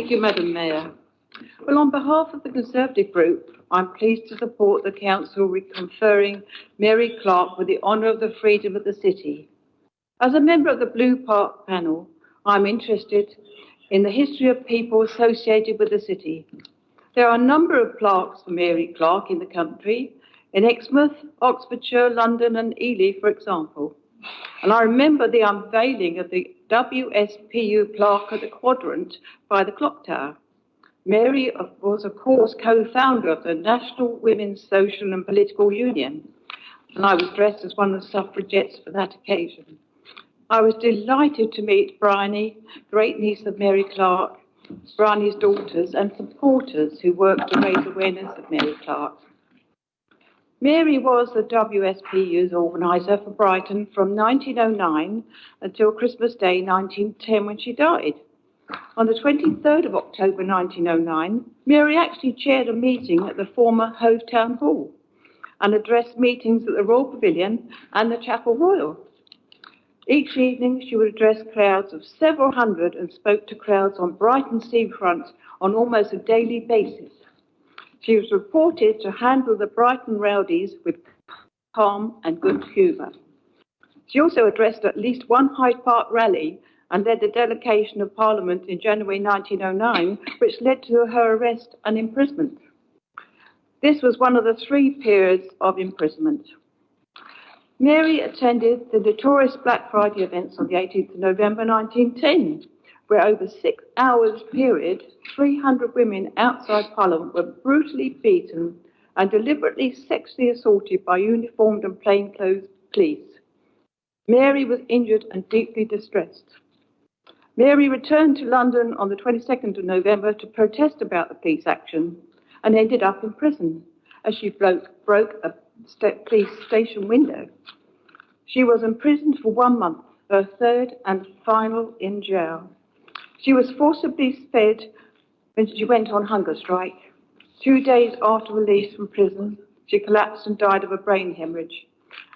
Thank you, Madam Mayor. Well, on behalf of the Conservative Group, I'm pleased to support the Council conferring Mary Clarke with the honour of the Freedom of the City. As a member of the Blue Park panel, I'm interested in the history of people associated with the city. There are a number of plaques for Mary Clarke in the country, in Exmouth, Oxfordshire, London and Ely, for example. And I remember the unveiling of the WSPU plaque at the Quadrant by the Clock Tower. Mary was, of course, co-founder of the National Women's Social and Political Union, and I was dressed as one of the suffragettes for that occasion. I was delighted to meet Bryony, great niece of Mary Clarke, Bryony's daughters and supporters who worked to raise awareness of Mary Clarke. Mary was the WSPU's organiser for Brighton from 1909 until Christmas Day 1910 when she died. On the 23rd of October 1909, Mary actually chaired a meeting at the former Hove Town Hall and addressed meetings at the Royal Pavilion and the Chapel Royal. Each evening she would address crowds of several hundred and spoke to crowds on Brighton seafront on almost a daily basis. She was reported to handle the Brighton rowdies with calm and good humour. She also addressed at least one Hyde Park rally and led the delegation of Parliament in January 1909, which led to her arrest and imprisonment. This was one of the 3 periods of imprisonment. Mary attended the notorious Black Friday events on the 18th of November 1910, where over 6 hours period, 300 women outside Parliament were brutally beaten and deliberately sexually assaulted by uniformed and plainclothes police. Mary was injured and deeply distressed. Mary returned to London on the 22nd of November to protest about the police action and ended up in prison as she broke a police station window. She was imprisoned for 1 month, her 3rd and final in jail. She was forcibly fed when she went on hunger strike. 2 days after release from prison, she collapsed and died of a brain hemorrhage.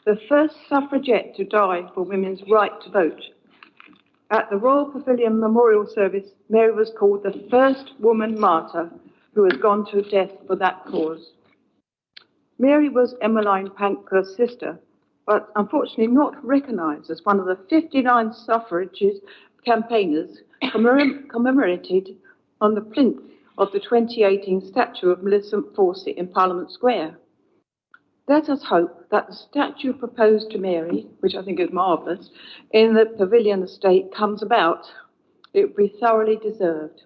The first suffragette to die for women's right to vote. At the Royal Pavilion Memorial Service, Mary was called the first woman martyr who has gone to death for that cause. Mary was Emmeline Pankhurst's sister, but unfortunately not recognised as one of the 59 suffrage campaigners commemorated on the plinth of the 2018 statue of Millicent Fawcett in Parliament Square. Let us hope that the statue proposed to Mary, which I think is marvellous, in the Pavilion estate comes about. It would be thoroughly deserved.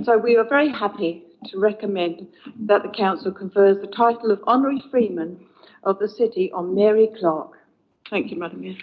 So we are very happy to recommend that the Council confers the title of Honorary Freeman of the City on Mary Clarke. Thank you, Madam Mayor.